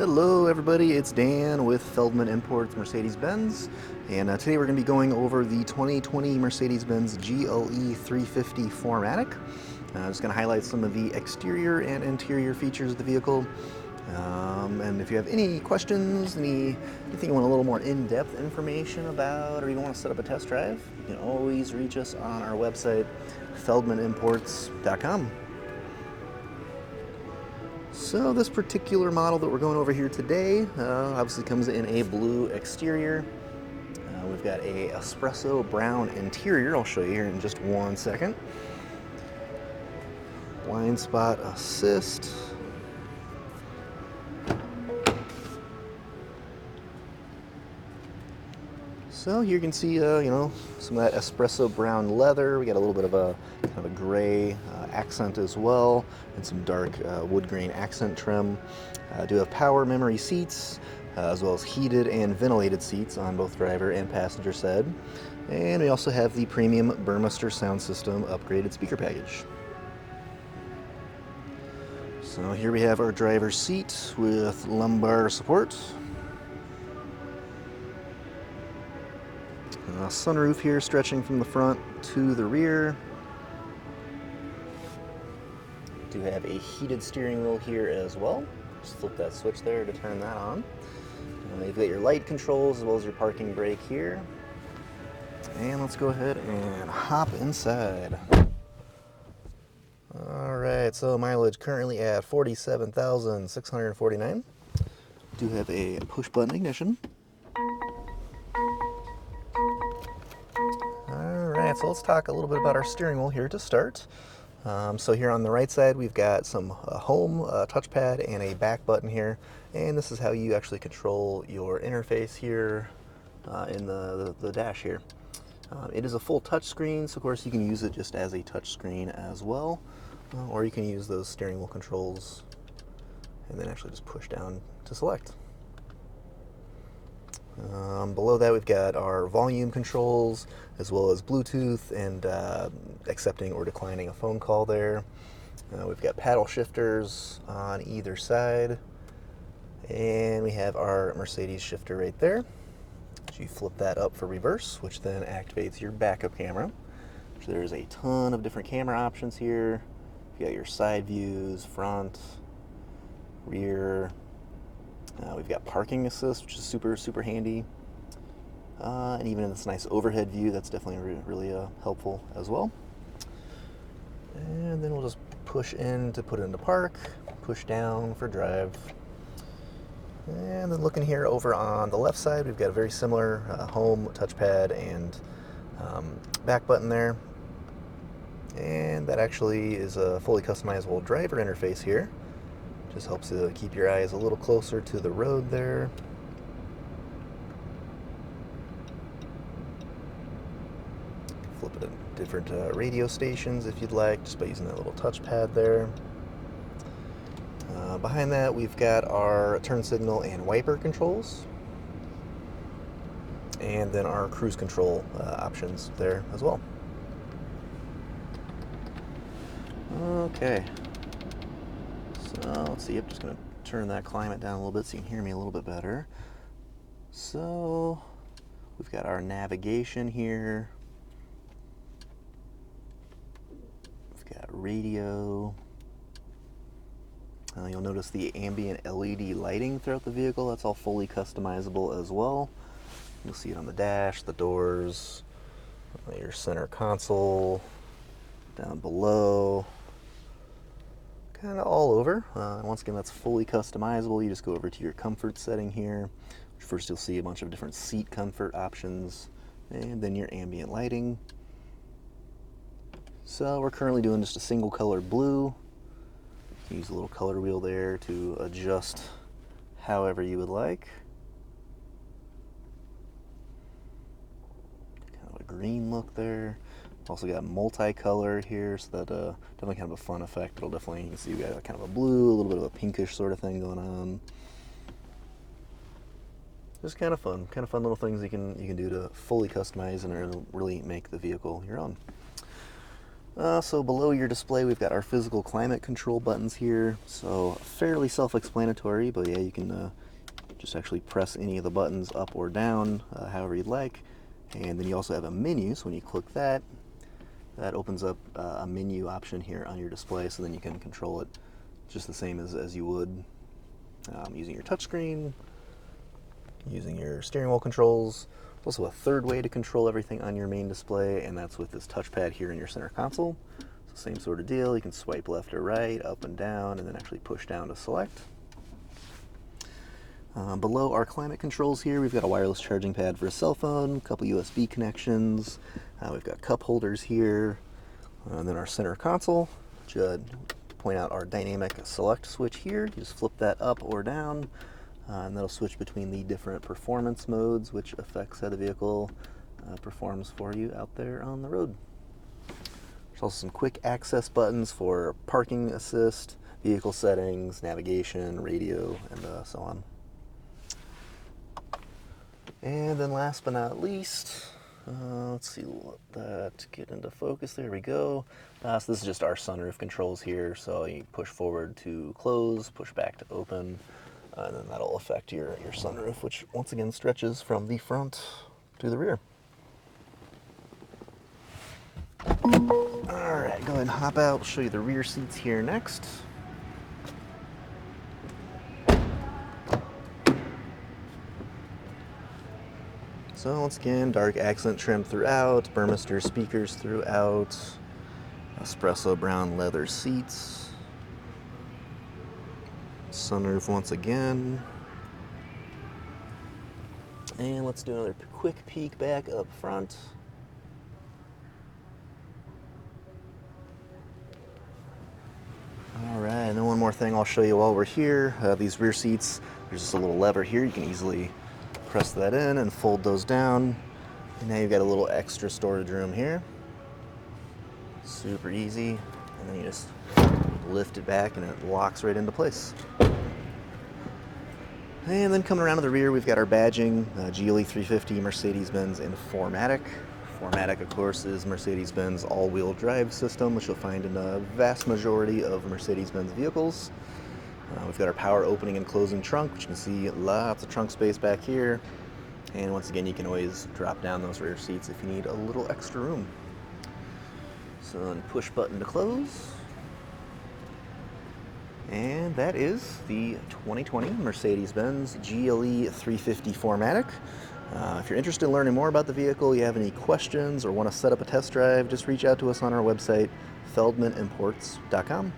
Hello everybody, it's Dan with Feldmann Imports Mercedes-Benz, and today we're going to be going over the 2020 Mercedes-Benz GLE 350 4MATIC. Just going to highlight some of the exterior and interior features of the vehicle, and if you have any questions, anything you want a little more in-depth information about, or you want to set up a test drive, you can always reach us on our website, feldmanimports.com. So this particular model that we're going over here today obviously comes in a blue exterior. We've got a espresso brown interior. I'll show you here in just one second. Blind spot assist. So here you can see, some of that espresso brown leather. We got a little bit of a kind of a gray accent as well, and some dark wood grain accent trim. Do have power memory seats, as well as heated and ventilated seats on both driver and passenger side. And we also have the premium Burmester sound system upgraded speaker package. So here we have our driver's seat with lumbar support. Sunroof here stretching from the front to the rear. Do have a heated steering wheel here as well. Just flip that switch there to turn that on. You've got your light controls as well as your parking brake here. And let's go ahead and hop inside. Alright, so mileage currently at 47,649. Do have a push button ignition. Alright, so let's talk a little bit about our steering wheel here to start. So here on the right side we've got some home touchpad and a back button here, and this is how you actually control your interface here in the dash here. It is a full touch screen, so of course you can use it just as a touch screen as well, or you can use those steering wheel controls and then actually just push down to select. Below that we've got our volume controls as well as Bluetooth and accepting or declining a phone call there. We've got paddle shifters on either side, and we have our Mercedes shifter right there. So you flip that up for reverse, which then activates your backup camera. So there's a ton of different camera options here. You got your side views, front, rear. We've got parking assist, which is super handy, and even in this nice overhead view, that's definitely really helpful as well. And then we'll just push in to put it into park, push down for drive. And then looking here over on the left side, we've got a very similar home touchpad and back button there. And that actually is a fully customizable driver interface here. Just helps to keep your eyes a little closer to the road there. Flip it in different radio stations if you'd like, just by using that little touchpad there. Behind that we've got our turn signal and wiper controls, and then our cruise control options there as well. Okay. So let's see, I'm just going to turn that climate down a little bit so you can hear me a little bit better. So we've got our navigation here. We've got radio. You'll notice the ambient LED lighting throughout the vehicle. That's all fully customizable as well. You'll see it on the dash, the doors, your center console, down below. Kind of all over. Once again, that's fully customizable. You just go over to your comfort setting here. First you'll see a bunch of different seat comfort options, and then your ambient lighting. So we're currently doing just a single color blue. You can use a little color wheel there to adjust however you would like. Kind of a green look there. Also got multicolor here, so that definitely kind of a fun effect. It'll definitely, you can see you got kind of a blue, a little bit of a pinkish sort of thing going on. Just kind of fun little things you can do to fully customize and really make the vehicle your own. So below your display, we've got our physical climate control buttons here. So fairly self-explanatory, but yeah, you can just actually press any of the buttons up or down, however you'd like. And then you also have a menu, so when you click that, that opens up a menu option here on your display, so then you can control it just the same as you would using your touchscreen, using your steering wheel controls. There's also a third way to control everything on your main display, and that's with this touchpad here in your center console. So same sort of deal, you can swipe left or right, up and down, and then actually push down to select. Below our climate controls here, we've got a wireless charging pad for a cell phone, a couple USB connections, we've got cup holders here, and then our center console, to point out our dynamic select switch here. You just flip that up or down, and that'll switch between the different performance modes, which affects how the vehicle performs for you out there on the road. There's also some quick access buttons for parking assist, vehicle settings, navigation, radio, and so on. And then last but not least, let's see, let that get into focus. There we go. So this is just our sunroof controls here. So you push forward to close, push back to open, and then that'll affect your sunroof, which once again stretches from the front to the rear. All right, go ahead and hop out. I'll show you the rear seats here next. So once again, dark accent trim throughout, Burmester speakers throughout, espresso brown leather seats, sunroof once again, and let's do another quick peek back up front. All right, and then one more thing I'll show you while we're here. These rear seats, there's just a little lever here. You can easily press that in and fold those down. And now you've got a little extra storage room here. Super easy. And then you just lift it back and it locks right into place. And then coming around to the rear, we've got our badging, GLE 350, Mercedes-Benz, and 4MATIC. 4MATIC, of course, is Mercedes-Benz all-wheel drive system, which you'll find in a vast majority of Mercedes-Benz vehicles. We've got our power opening and closing trunk, which you can see lots of trunk space back here. And once again, you can always drop down those rear seats if you need a little extra room. So then push button to close. And that is the 2020 Mercedes-Benz GLE 350 4MATIC. If you're interested in learning more about the vehicle, you have any questions, or want to set up a test drive, just reach out to us on our website, feldmanimports.com.